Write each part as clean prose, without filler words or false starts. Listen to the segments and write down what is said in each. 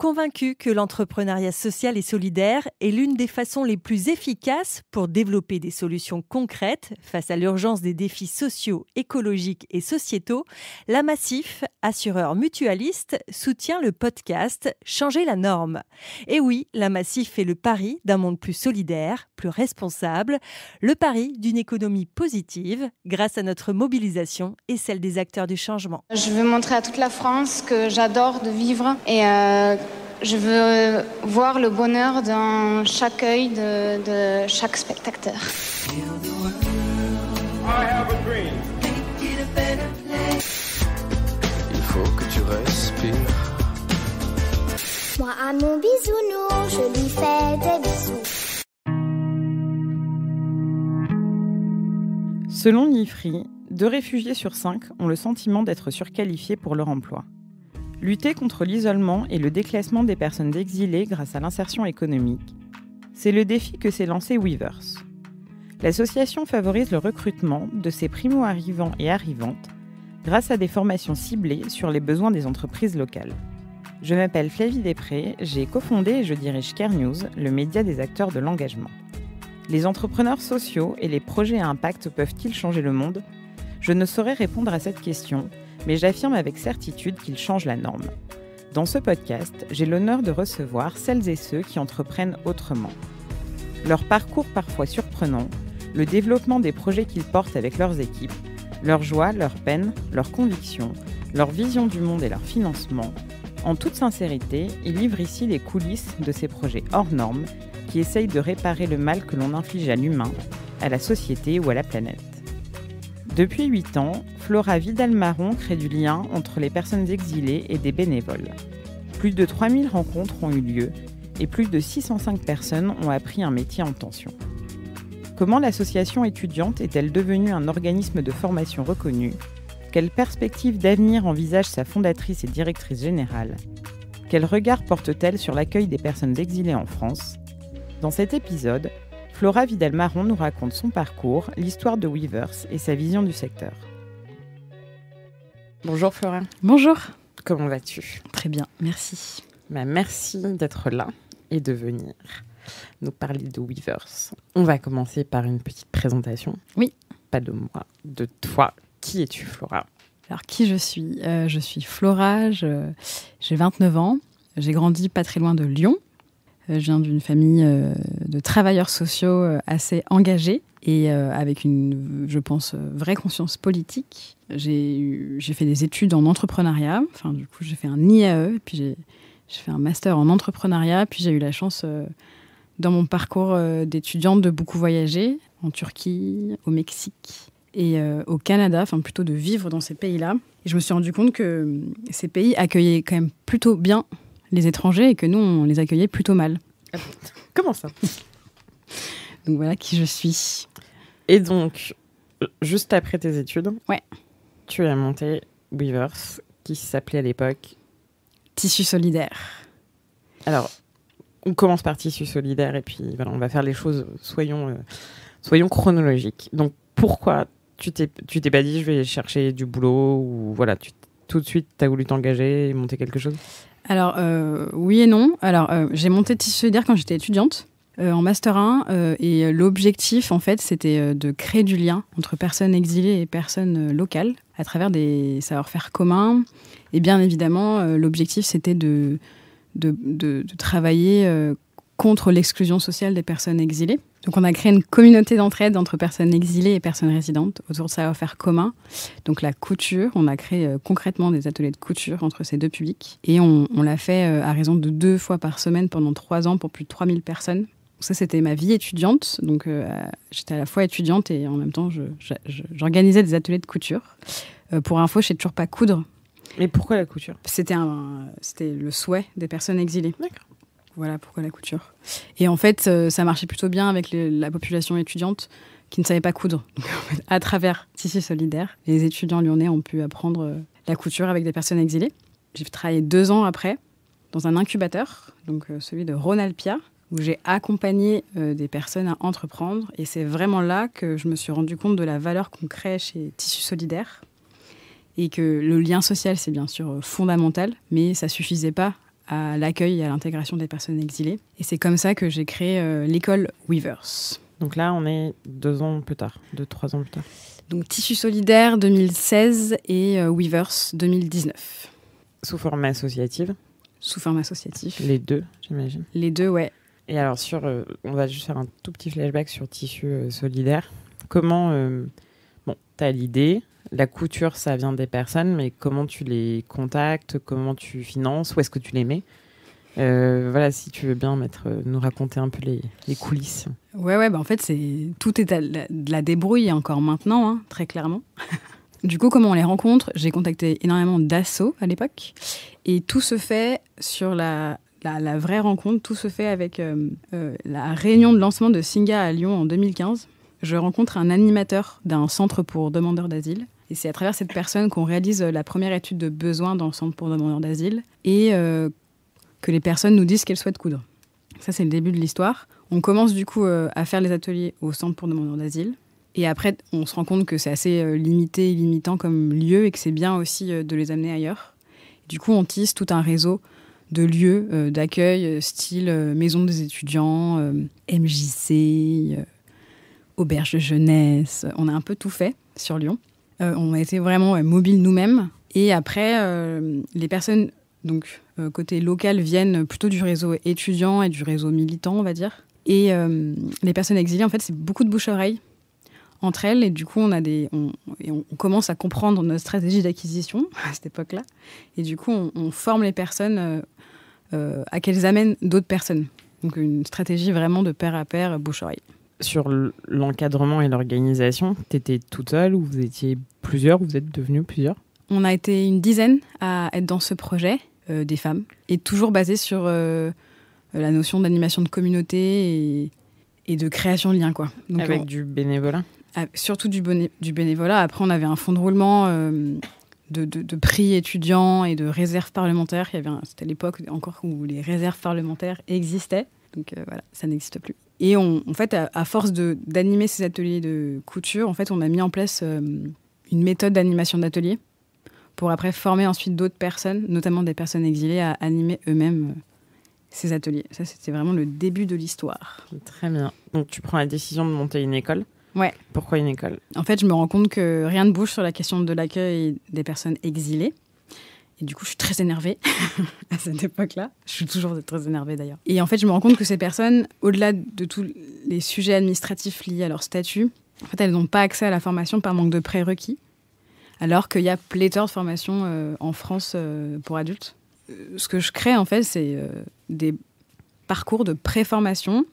Convaincue que l'entrepreneuriat social et solidaire est l'une des façons les plus efficaces pour développer des solutions concrètes face à l'urgence des défis sociaux, écologiques et sociétaux, la Massif, assureur mutualiste, soutient le podcast Changer la norme. Et oui, la Massif fait le pari d'un monde plus solidaire, plus responsable, le pari d'une économie positive grâce à notre mobilisation et celle des acteurs du changement. Je veux montrer à toute la France que j'adore de vivre et je veux voir le bonheur dans chaque œil de chaque spectateur. Il faut que tu respires. Moi à mon bisounours, je lui fais des bisous. Selon l'IFRI, 2 réfugiés sur 5 ont le sentiment d'être surqualifiés pour leur emploi. Lutter contre l'isolement et le déclassement des personnes exilées grâce à l'insertion économique, c'est le défi que s'est lancé Weavers. L'association favorise le recrutement de ces primo-arrivants et arrivantes grâce à des formations ciblées sur les besoins des entreprises locales. Je m'appelle Flavie Després, j'ai cofondé et je dirige Care News, le média des acteurs de l'engagement. Les entrepreneurs sociaux et les projets à impact peuvent-ils changer le monde ? Je ne saurais répondre à cette question, mais j'affirme avec certitude qu'ils changent la norme. Dans ce podcast, j'ai l'honneur de recevoir celles et ceux qui entreprennent autrement. Leur parcours parfois surprenant, le développement des projets qu'ils portent avec leurs équipes, leurs joies, leurs peines, leurs convictions, leur vision du monde et leur financement. En toute sincérité, ils livrent ici les coulisses de ces projets hors normes qui essayent de réparer le mal que l'on inflige à l'humain, à la société ou à la planète. Depuis 8 ans, Flora Vidal-Marron crée du lien entre les personnes exilées et des bénévoles. Plus de 3000 rencontres ont eu lieu et plus de 605 personnes ont appris un métier en tension. Comment l'association étudiante est-elle devenue un organisme de formation reconnu ? Quelle perspective d'avenir envisage sa fondatrice et directrice générale ? Quel regard porte-t-elle sur l'accueil des personnes exilées en France ? Dans cet épisode, Flora Vidal-Marron nous raconte son parcours, l'histoire de Weavers et sa vision du secteur. Bonjour Flora. Bonjour. Comment vas-tu ? Très bien, merci. Merci d'être là et de venir nous parler de Weavers. On va commencer par une petite présentation. Oui. Pas de moi, de toi. Qui es-tu Flora ? Alors qui je suis ? Je suis Flora, j'ai 29 ans. J'ai grandi pas très loin de Lyon. Je viens d'une famille de travailleurs sociaux assez engagés et avec une, je pense, vraie conscience politique. J'ai fait des études en entrepreneuriat. Enfin, du coup, j'ai fait un IAE, puis j'ai fait un master en entrepreneuriat. Puis j'ai eu la chance, dans mon parcours d'étudiante, de beaucoup voyager en Turquie, au Mexique et au Canada, enfin plutôt de vivre dans ces pays-là. Et je me suis rendu compte que ces pays accueillaient quand même plutôt bien les étrangers et que nous, on les accueillait plutôt mal. Comment ça ? Donc voilà qui je suis. Et donc, juste après tes études, ouais, tu as monté Weavers, qui s'appelait à l'époque Tissu solidaire. Alors, on commence par Tissu solidaire et puis voilà, on va faire les choses, soyons chronologiques. Donc, pourquoi tu t'es pas dit je vais chercher du boulot ou voilà, tout de suite tu as voulu t'engager et monter quelque chose ? Alors, oui et non. Alors, j'ai monté Tissu solidaire quand j'étais étudiante, en Master 1. Et l'objectif, en fait, c'était de créer du lien entre personnes exilées et personnes locales à travers des savoir-faire communs. Et bien évidemment, l'objectif, c'était de travailler contre l'exclusion sociale des personnes exilées. Donc, on a créé une communauté d'entraide entre personnes exilées et personnes résidentes autour de savoir-faire commun. Donc, la couture, on a créé concrètement des ateliers de couture entre ces deux publics. Et on l'a fait à raison de 2 fois par semaine pendant 3 ans pour plus de 3000 personnes. Ça, c'était ma vie étudiante. Donc, j'étais à la fois étudiante et en même temps, j'organisais des ateliers de couture. Pour info, je ne sais toujours pas coudre. Mais pourquoi la couture ? C'était le souhait des personnes exilées. D'accord. Voilà pourquoi la couture. Et en fait, ça marchait plutôt bien avec la population étudiante qui ne savait pas coudre. Donc, en fait, à travers Tissu solidaire, les étudiants lyonnais ont pu apprendre la couture avec des personnes exilées. J'ai travaillé 2 ans après dans un incubateur, donc celui de Ronalpia, où j'ai accompagné des personnes à entreprendre. Et c'est vraiment là que je me suis rendu compte de la valeur qu'on crée chez Tissu solidaire. Et que le lien social, c'est bien sûr fondamental, mais ça ne suffisait pas à l'accueil et à l'intégration des personnes exilées. Et c'est comme ça que j'ai créé l'école Weavers. Donc là, on est 2 ans plus tard, 2-3 ans plus tard. Donc Tissu solidaire 2016 et Weavers 2019. Sous forme associative? Sous forme associative. Les 2, j'imagine. Les 2, ouais. Et alors, on va juste faire un tout petit flashback sur Tissu solidaire. Comment, tu as l'idée, la couture, ça vient des personnes, mais comment tu les contactes, comment tu finances, où est-ce que tu les mets? Voilà, si tu veux bien nous raconter un peu les coulisses. Ouais, en fait, tout est de la débrouille encore maintenant, hein, très clairement. Du coup, comment on les rencontre? J'ai contacté énormément d'assos à l'époque. Et tout se fait sur la vraie rencontre, tout se fait avec la réunion de lancement de Singa à Lyon en 2015. Je rencontre un animateur d'un centre pour demandeurs d'asile. Et c'est à travers cette personne qu'on réalise la première étude de besoin dans le centre pour demandeurs d'asile. Et que les personnes nous disent qu'elles souhaitent coudre. Ça, c'est le début de l'histoire. On commence du coup à faire les ateliers au centre pour demandeurs d'asile. Et après, on se rend compte que c'est assez limité et limitant comme lieu et que c'est bien aussi de les amener ailleurs. Du coup, on tisse tout un réseau de lieux d'accueil, style maison des étudiants, MJC, auberge de jeunesse. On a un peu tout fait sur Lyon. On a été vraiment mobiles nous-mêmes. Et après, les personnes... Donc, côté local, viennent plutôt du réseau étudiant et du réseau militant, on va dire. Et les personnes exilées, en fait, c'est beaucoup de bouche-oreille entre elles. Et du coup, on commence à comprendre notre stratégie d'acquisition à cette époque-là. Et du coup, on forme les personnes à qu'elles amènent d'autres personnes. Donc, une stratégie vraiment de pair à pair, bouche-oreille. Sur l'encadrement et l'organisation, tu étais toute seule ou vous étiez plusieurs? Vous êtes devenus plusieurs? On a été une dizaine à être dans ce projet, des femmes, et toujours basé sur la notion d'animation de communauté et de création de liens, quoi. Donc, avec du bénévolat? Surtout du bénévolat. Après, on avait un fonds de roulement de prix étudiants et de réserves parlementaires. C'était l'époque encore où les réserves parlementaires existaient. Donc voilà, ça n'existe plus. Et en fait, à force d'animer ces ateliers de couture, en fait, on a mis en place une méthode d'animation d'atelier pour après former ensuite d'autres personnes, notamment des personnes exilées, à animer eux-mêmes ces ateliers. Ça, c'était vraiment le début de l'histoire. Très bien. Donc, tu prends la décision de monter une école. Ouais. Pourquoi une école? En fait, je me rends compte que rien ne bouge sur la question de l'accueil des personnes exilées. Et du coup, je suis très énervée à cette époque-là. Je suis toujours très énervée, d'ailleurs. Et en fait, je me rends compte que ces personnes, au-delà de tous les sujets administratifs liés à leur statut, en fait, elles n'ont pas accès à la formation par manque de prérequis. Alors qu'il y a pléthore de formations en France pour adultes. Ce que je crée, en fait, c'est des parcours de pré-formation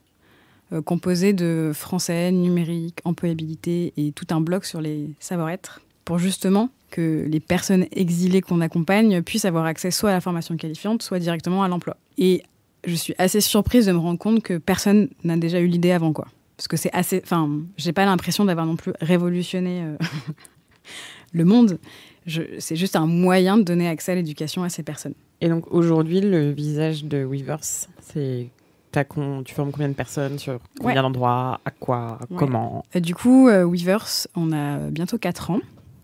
composés de français, numérique, employabilité et tout un bloc sur les savoir-être pour justement que les personnes exilées qu'on accompagne puissent avoir accès soit à la formation qualifiante, soit directement à l'emploi. Et je suis assez surprise de me rendre compte que personne n'a déjà eu l'idée avant, quoi. Parce que c'est assez... Enfin, j'ai pas l'impression d'avoir non plus révolutionné... le monde, c'est juste un moyen de donner accès à l'éducation à ces personnes. Et donc aujourd'hui, le visage de Weavers, c'est tu formes combien de personnes sur combien d'endroits, à quoi, comment? Du coup, Weavers, on a bientôt 4 ans.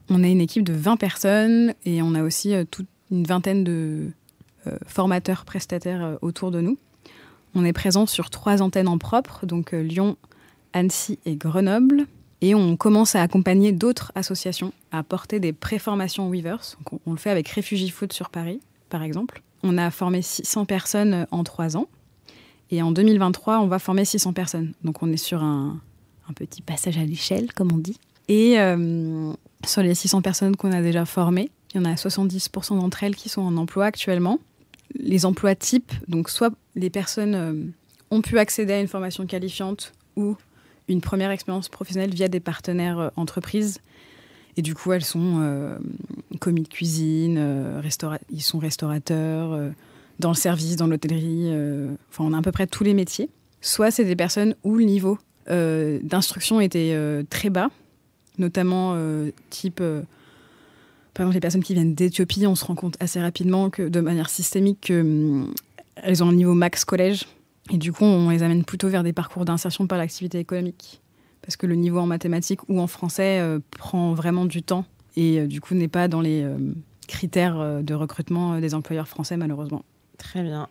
On est une équipe de 20 personnes et on a aussi toute une vingtaine de formateurs, prestataires autour de nous. On est présent sur 3 antennes en propre, donc Lyon, Annecy et Grenoble. Et on commence à accompagner d'autres associations à porter des pré-formations Weavers. Donc on le fait avec Réfugies Food sur Paris, par exemple. On a formé 600 personnes en 3 ans. Et en 2023, on va former 600 personnes. Donc on est sur un petit passage à l'échelle, comme on dit. Et sur les 600 personnes qu'on a déjà formées, il y en a 70% d'entre elles qui sont en emploi actuellement. Les emplois types, donc soit les personnes ont pu accéder à une formation qualifiante ou une première expérience professionnelle via des partenaires entreprises. Et du coup, elles sont commis de cuisine, ils sont restaurateurs, dans le service, dans l'hôtellerie. Enfin, on a à peu près tous les métiers. Soit c'est des personnes où le niveau d'instruction était très bas, notamment type... par exemple, les personnes qui viennent d'Éthiopie, on se rend compte assez rapidement que, de manière systémique, qu'elles ont un niveau max collège. Et du coup, on les amène plutôt vers des parcours d'insertion par l'activité économique. Parce que le niveau en mathématiques ou en français prend vraiment du temps. Et du coup, n'est pas dans les critères de recrutement des employeurs français, malheureusement. Très bien.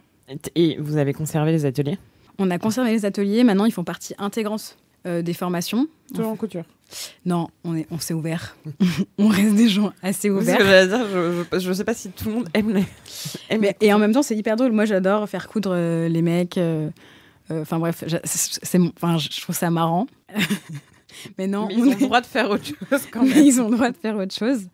Et vous avez conservé les ateliers ? On a conservé les ateliers. Maintenant, ils font partie intégrante des formations. Toujours en couture ? Non, on s'est ouvert. On reste des gens assez ouverts. Ce que j'allais dire, je sais pas si tout le monde aime les... Et en même temps, c'est hyper drôle. Moi, j'adore faire coudre les mecs. Enfin bref, je trouve ça marrant. Mais non, ils ont le droit de faire autre chose quand même. Ils ont le droit de faire autre chose.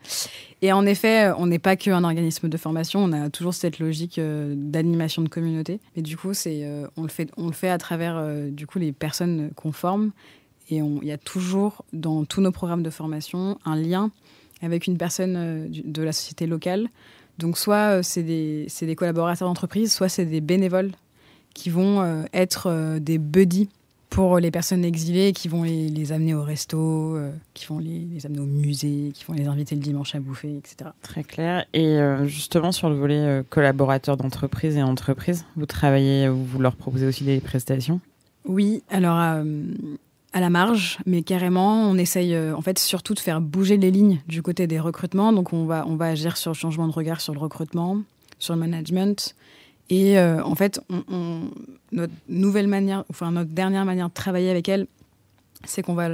Et en effet, on n'est pas qu'un organisme de formation. On a toujours cette logique d'animation de communauté. Et du coup, on le fait à travers du coup les personnes qu'on forme. Et il y a toujours, dans tous nos programmes de formation, un lien avec une personne de la société locale. Donc, soit c'est des collaborateurs d'entreprise, soit c'est des bénévoles qui vont être des buddies pour les personnes exilées, qui vont les amener au resto, qui vont les amener au musée, qui vont les inviter le dimanche à bouffer, etc. Très clair. Et justement, sur le volet collaborateurs d'entreprise et entreprises, vous travaillez, vous leur proposez aussi des prestations ? Oui, alors... à la marge, mais carrément, on essaye en fait surtout de faire bouger les lignes du côté des recrutements. Donc on va agir sur le changement de regard sur le recrutement, sur le management. Et en fait, notre dernière manière de travailler avec elles, c'est qu'on va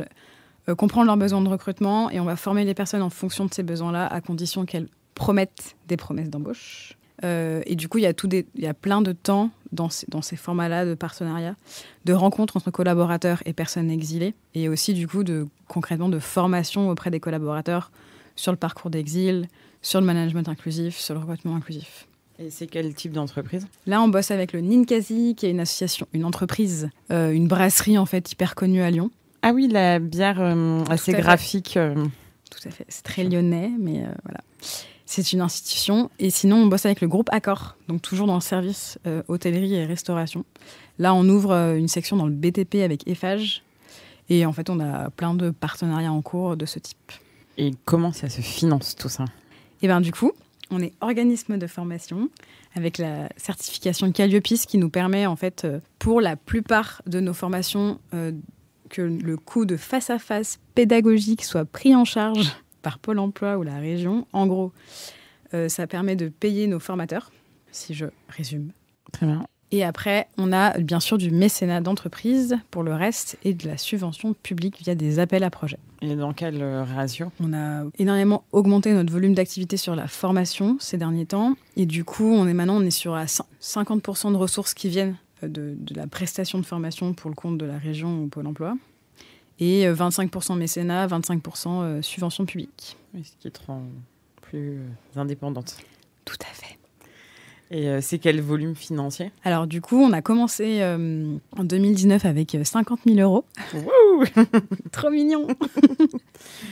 comprendre leurs besoins de recrutement et on va former les personnes en fonction de ces besoins-là, à condition qu'elles promettent des promesses d'embauche. Et du coup, il y a plein de temps dans ces formats-là de partenariat, de rencontres entre collaborateurs et personnes exilées, et aussi du coup concrètement de formation auprès des collaborateurs sur le parcours d'exil, sur le management inclusif, sur le recrutement inclusif. Et c'est quel type d'entreprise ? Là, on bosse avec le Ninkasi, qui est une association, une entreprise, une brasserie en fait hyper connue à Lyon. Ah oui, la bière assez graphique. Tout à fait, c'est très lyonnais, mais voilà. C'est une institution. Et sinon, on bosse avec le groupe Accor, donc toujours dans le service hôtellerie et restauration. Là, on ouvre une section dans le BTP avec Eiffage. Et en fait, on a plein de partenariats en cours de ce type. Et comment ça se finance tout ça ? Et bien du coup, on est organisme de formation avec la certification Calliope qui nous permet, en fait, pour la plupart de nos formations, que le coût de face-à-face pédagogique soit pris en charge par Pôle emploi ou la région. En gros, ça permet de payer nos formateurs, si je résume. Très bien. Et après, on a bien sûr du mécénat d'entreprise pour le reste et de la subvention publique via des appels à projets. Et dans quel ratio ? On a énormément augmenté notre volume d'activité sur la formation ces derniers temps. Et du coup, on est sur 50% de ressources qui viennent de la prestation de formation pour le compte de la région ou Pôle emploi. Et 25% mécénat, 25% subvention publique. Oui, ce qui te rend plus indépendante. Tout à fait. Et c'est quel volume financier ? Alors du coup, on a commencé en 2019 avec 50 000 €. Wouh ! Trop mignon.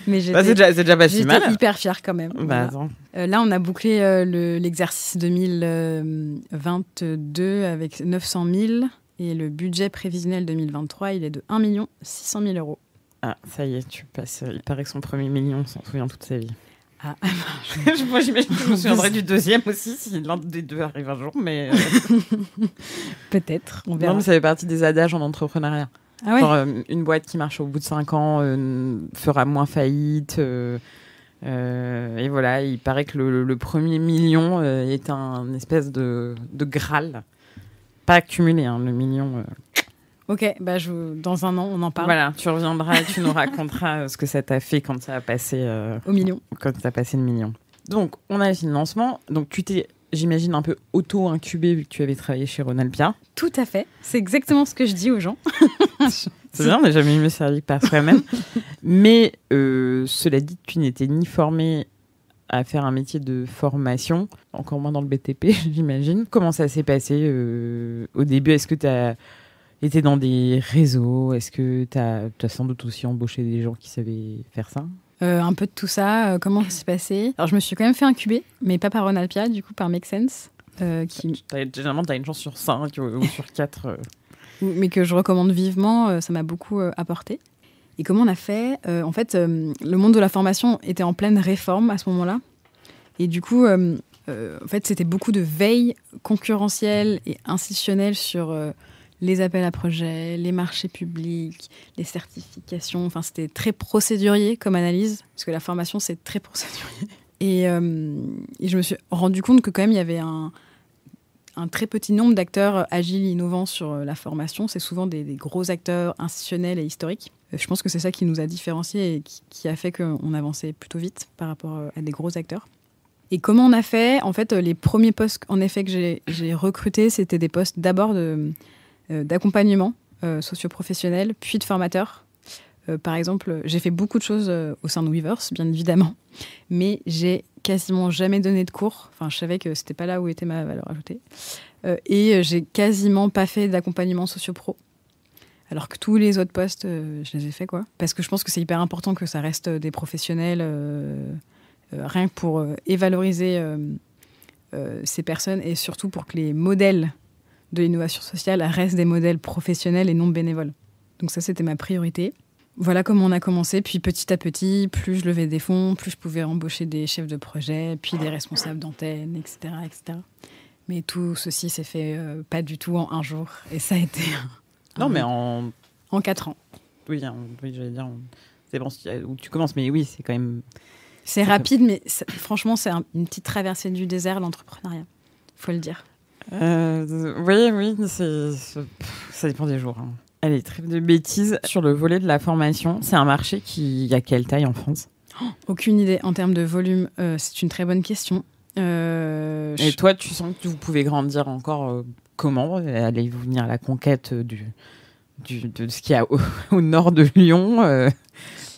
Mais c'est déjà pas si mal. J'étais hyper fière quand même. Bah, voilà. Là, on a bouclé l'exercice 2022 avec 900 000. Et le budget prévisionnel 2023, il est de 1 600 000 €. Ah, ça y est, tu passes. Il paraît que son premier million, on s'en souvient toute sa vie. Ah. Moi, j'imagine que je me souviendrai du deuxième aussi, si l'un des deux arrive un jour, mais... Peut-être, on verra. Non, mais ça fait partie des adages en entrepreneuriat. Ah ouais. Genre, une boîte qui marche au bout de 5 ans fera moins faillite. Et voilà, il paraît que le premier million est un espèce de Graal. Pas accumulé, hein, le million. Ok, dans un an, on en parle. Voilà, tu reviendras et tu nous raconteras ce que ça t'a fait quand ça a passé... au million. Quand ça a passé le million. Donc, on a le financement. Donc, tu t'es, j'imagine, un peu auto-incubé vu que tu avais travaillé chez Ronalpia. Tout à fait. C'est exactement ce que je dis aux gens. C'est bien, on n'a jamais mieux servi par soi-même. Mais cela dit, tu n'étais ni formé à faire un métier de formation, encore moins dans le BTP, j'imagine. Comment ça s'est passé au début ? Est-ce que tu as été dans des réseaux ? Est-ce que tu as sans doute aussi embauché des gens qui savaient faire ça ? Un peu de tout ça. Comment ça s'est passé ? Alors, je me suis quand même fait incuber, mais pas par Ronalpia, du coup, par Make Sense. Généralement, tu as une chance sur 5 ou sur 4. Mais que je recommande vivement, ça m'a beaucoup apporté. Et comment on a fait ? En fait, le monde de la formation était en pleine réforme à ce moment-là. Et du coup, en fait, c'était beaucoup de veille concurrentielle et institutionnelle sur les appels à projets, les marchés publics, les certifications. Enfin, c'était très procédurier comme analyse, parce que la formation, c'est très procédurier. Et je me suis rendu compte que quand même, il y avait un un très petit nombre d'acteurs agiles et innovants sur la formation. C'est souvent des gros acteurs institutionnels et historiques. Je pense que c'est ça qui nous a différenciés et qui a fait qu'on avançait plutôt vite par rapport à des gros acteurs. Et comment on a fait ? En fait, les premiers postes en effet que j'ai recrutés, c'était des postes d'abord d'accompagnement socio-professionnel, puis de formateur. Par exemple, j'ai fait beaucoup de choses au sein de Weavers, bien évidemment, mais j'ai quasiment jamais donné de cours. Enfin, je savais que c'était pas là où était ma valeur ajoutée. Et j'ai quasiment pas fait d'accompagnement socio-pro. Alors que tous les autres postes, je les ai faits, quoi. Parce que je pense que c'est hyper important que ça reste des professionnels, rien que pour valoriser ces personnes et surtout pour que les modèles de l'innovation sociale restent des modèles professionnels et non bénévoles. Donc ça, c'était ma priorité. Voilà comment on a commencé. Puis petit à petit, plus je levais des fonds, plus je pouvais embaucher des chefs de projet, puis des responsables d'antenne, etc., etc. Mais tout ceci s'est fait pas du tout en un jour. Et ça a été... Mais en 4 ans. Oui, j'allais dire... C'est bon où tu commences, mais oui, c'est quand même... C'est rapide, mais franchement, c'est une petite traversée du désert, l'entrepreneuriat. Faut le dire. Oui, ça dépend des jours. Hein. Allez, trêve de bêtises. Sur le volet de la formation, c'est un marché qui a quelle taille en France ? Aucune idée. En termes de volume, c'est une très bonne question. Et toi, tu sens que vous pouvez grandir encore comment ? Allez-vous venir à la conquête de ce qu'il y a au nord de Lyon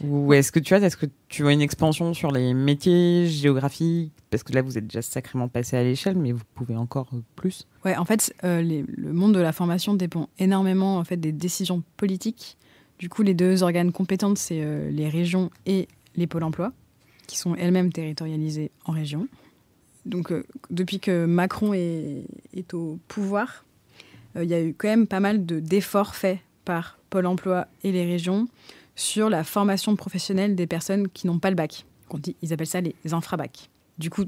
ou est-ce que tu vois une expansion sur les métiers géographiques ? Parce que là, vous êtes déjà sacrément passé à l'échelle, mais vous pouvez encore plus. Ouais, en fait, le monde de la formation dépend énormément en fait, des décisions politiques. Du coup, les deux organes compétents, c'est les régions et les pôles emploi, qui sont elles-mêmes territorialisées en région. Donc, depuis que Macron est au pouvoir, il y a eu quand même pas mal d'efforts faits par Pôle emploi et les régions sur la formation professionnelle des personnes qui n'ont pas le bac. Ils appellent ça les infrabacs. Du coup,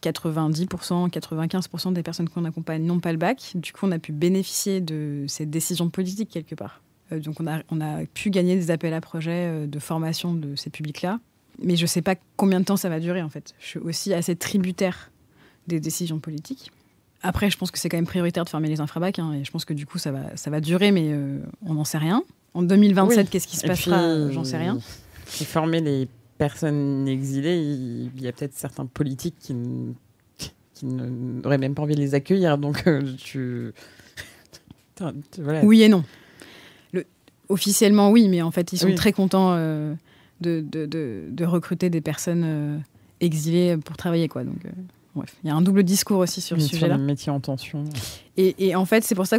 90%, 95% des personnes qu'on accompagne n'ont pas le bac. Du coup, on a pu bénéficier de ces décisions politiques quelque part. Donc, on a pu gagner des appels à projets de formation de ces publics-là. Mais je ne sais pas combien de temps ça va durer, en fait. Je suis aussi assez tributaire des décisions politiques. Après, je pense que c'est quand même prioritaire de former les infrabacs. Et je pense que du coup, ça va durer, mais on n'en sait rien. En 2027, qu'est-ce qui se passera ? J'en sais rien. Et former les personnes exilées, il y a peut-être certains politiques qui n'auraient même pas envie de les accueillir. Donc, voilà. Oui et non. Officiellement, oui, mais en fait, ils sont très contents de recruter des personnes exilées pour travailler, quoi. Donc, bref, il y a un double discours aussi sur ce sujet-là. Sur les métiers en tension. Et en fait, c'est pour ça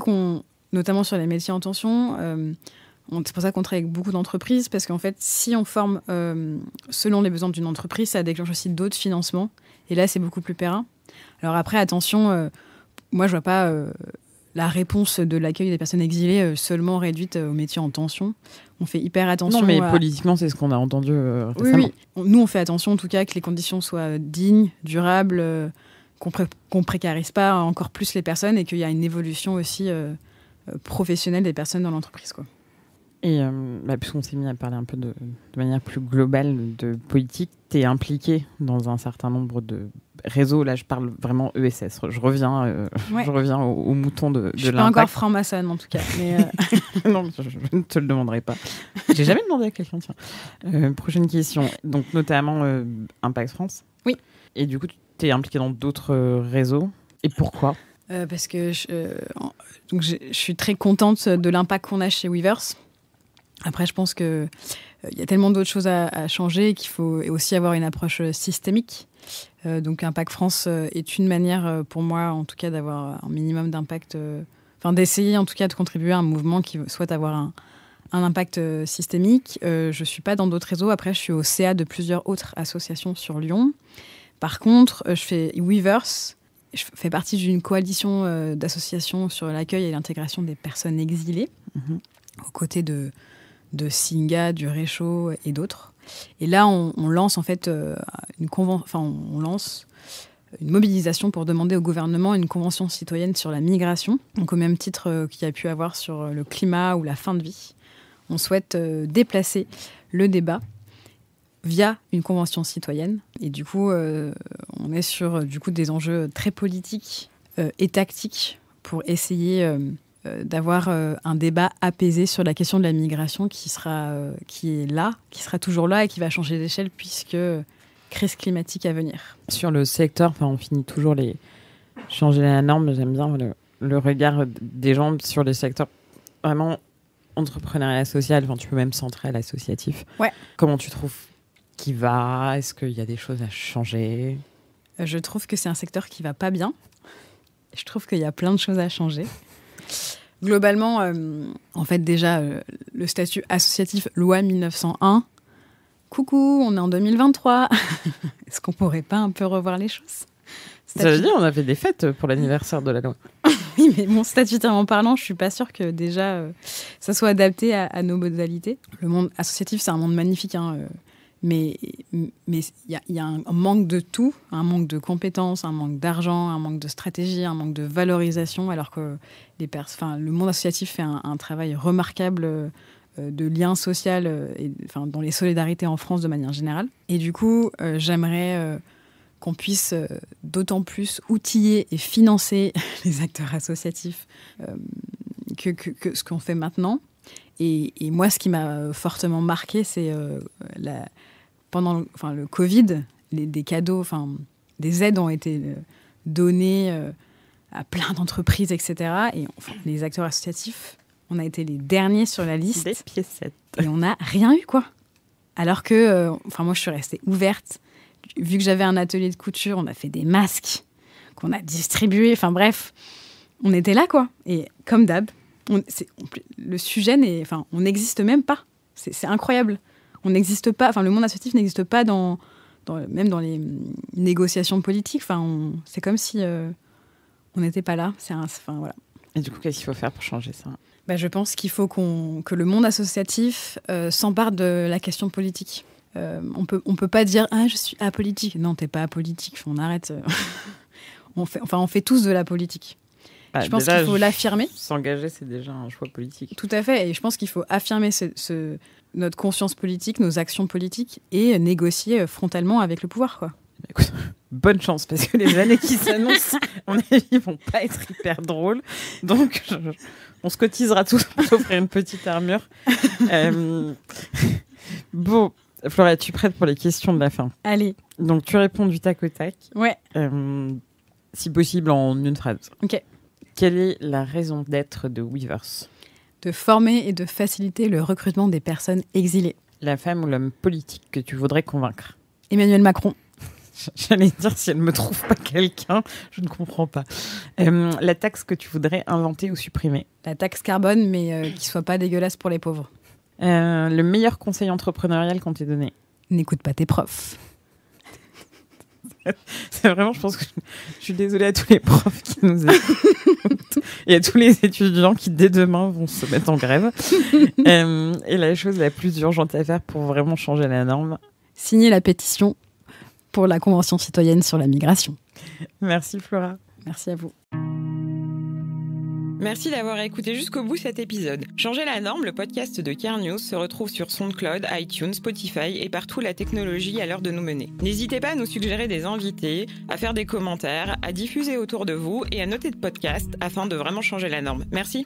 notamment sur les métiers en tension, c'est pour ça qu'on travaille avec beaucoup d'entreprises, parce qu'en fait, si on forme selon les besoins d'une entreprise, ça déclenche aussi d'autres financements. Et là, c'est beaucoup plus périn. Alors après, attention, moi, je vois pas la réponse de l'accueil des personnes exilées seulement réduite aux métiers en tension. On fait hyper attention. Non, mais politiquement, c'est ce qu'on a entendu récemment. Oui. Nous, on fait attention en tout cas que les conditions soient dignes, durables, qu'on précarise pas encore plus les personnes et qu'il y a une évolution aussi professionnelle des personnes dans l'entreprise, quoi. Et puisqu'on s'est mis à parler un peu de manière plus globale de politique, tu es impliqué dans un certain nombre de réseaux. Là, je parle vraiment ESS. Je reviens au mouton de je suis l'impact. Pas encore franc-maçonne, en tout cas. Mais non, je ne te le demanderai pas. J'ai jamais demandé à quelqu'un. Tiens. Prochaine question. Donc, notamment Impact France. Oui. Et du coup, tu es impliqué dans d'autres réseaux. Et pourquoi ? Parce que je suis très contente de l'impact qu'on a chez Weavers. Après, je pense qu'il y a tellement d'autres choses à changer qu'il faut aussi avoir une approche systémique. Donc, Impact France est une manière, pour moi, en tout cas, d'avoir un minimum d'impact, d'essayer, en tout cas, de contribuer à un mouvement qui souhaite avoir un impact systémique. Je ne suis pas dans d'autres réseaux. Après, je suis au CA de plusieurs autres associations sur Lyon. Par contre, je fais Weavers. Je fais partie d'une coalition d'associations sur l'accueil et l'intégration des personnes exilées, aux côtés de Singa, du Réchaud et d'autres. Et là, on lance en fait on lance une mobilisation pour demander au gouvernement une convention citoyenne sur la migration. Donc au même titre qu'il y a pu avoir sur le climat ou la fin de vie, on souhaite déplacer le débat via une convention citoyenne. Et du coup, on est sur des enjeux très politiques et tactique pour essayer d'avoir un débat apaisé sur la question de la migration qui est là, qui sera toujours là et qui va changer d'échelle puisque crise climatique à venir. Sur le secteur, on finit toujours les changer la norme. J'aime bien le regard des gens sur les secteurs vraiment entrepreneuriat social. Tu peux même centrer à l'associatif. Ouais. Comment tu trouves qu'il va ? Est-ce qu'il y a des choses à changer ? Je trouve que c'est un secteur qui va pas bien. Je trouve qu'il y a plein de choses à changer. Globalement, en fait, déjà, le statut associatif, loi 1901, coucou, on est en 2023. Est-ce qu'on pourrait pas un peu revoir les choses ? Ça veut dire on a fait des fêtes pour l'anniversaire de la loi. Oui, mais bon, statutairement parlant, je suis pas sûre que déjà ça soit adapté à nos modalités. Le monde associatif, c'est un monde magnifique, mais il y a un manque de tout, un manque de compétences, un manque d'argent, un manque de stratégie, un manque de valorisation, alors que le monde associatif fait un travail remarquable de lien social, dans les solidarités en France de manière générale. Et du coup, j'aimerais qu'on puisse d'autant plus outiller et financer les acteurs associatifs que ce qu'on fait maintenant. Et moi, ce qui m'a fortement marqué, c'est pendant le Covid, des cadeaux, des aides ont été données à plein d'entreprises, etc. Et les acteurs associatifs, on a été les derniers sur la liste. Des piécettes. Et on n'a rien eu, quoi. Alors que, moi, je suis restée ouverte. Vu que j'avais un atelier de couture, on a fait des masques qu'on a distribués. Enfin bref, on était là, quoi. Et comme d'hab, le sujet on n'existe même pas. C'est incroyable. On n'existe pas. Le monde associatif n'existe pas même dans les négociations politiques. C'est comme si on n'était pas là. Voilà. Et du coup, qu'est-ce qu'il faut faire pour changer ça ? Je pense qu'il faut que le monde associatif s'empare de la question politique. On peut pas dire je suis apolitique. Non, t'es pas apolitique. On arrête. On fait tous de la politique. Je pense qu'il faut l'affirmer. S'engager, c'est déjà un choix politique. Tout à fait. Et je pense qu'il faut affirmer notre conscience politique, nos actions politiques et négocier frontalement avec le pouvoir, quoi. Écoute, bonne chance, parce que les années qui s'annoncent, à mon avis, vont pas être hyper drôles. Donc, on se cotisera tous pour s'offrir une petite armure. Bon, Flora, es-tu prête pour les questions de la fin ? Allez. Donc, tu réponds du tac au tac. Ouais. Si possible, en une phrase. Ok. Quelle est la raison d'être de Weverse ? De former et de faciliter le recrutement des personnes exilées. La femme ou l'homme politique que tu voudrais convaincre ? Emmanuel Macron. J'allais dire, si elle ne me trouve pas quelqu'un, je ne comprends pas. La taxe que tu voudrais inventer ou supprimer ? La taxe carbone, mais qui ne soit pas dégueulasse pour les pauvres. Le meilleur conseil entrepreneurial qu'on t'ait donné ? N'écoute pas tes profs. C'est vraiment, je pense que je suis désolée à tous les profs qui nous écoutent et à tous les étudiants qui, dès demain, vont se mettre en grève. Et la chose la plus urgente à faire pour vraiment changer la norme ? Signer la pétition pour la Convention citoyenne sur la migration. Merci Flora. Merci à vous. Merci d'avoir écouté jusqu'au bout cet épisode. Changer la norme, le podcast de Care News se retrouve sur SoundCloud, iTunes, Spotify et partout la technologie à l'heure de nous mener. N'hésitez pas à nous suggérer des invités, à faire des commentaires, à diffuser autour de vous et à noter le podcast afin de vraiment changer la norme. Merci.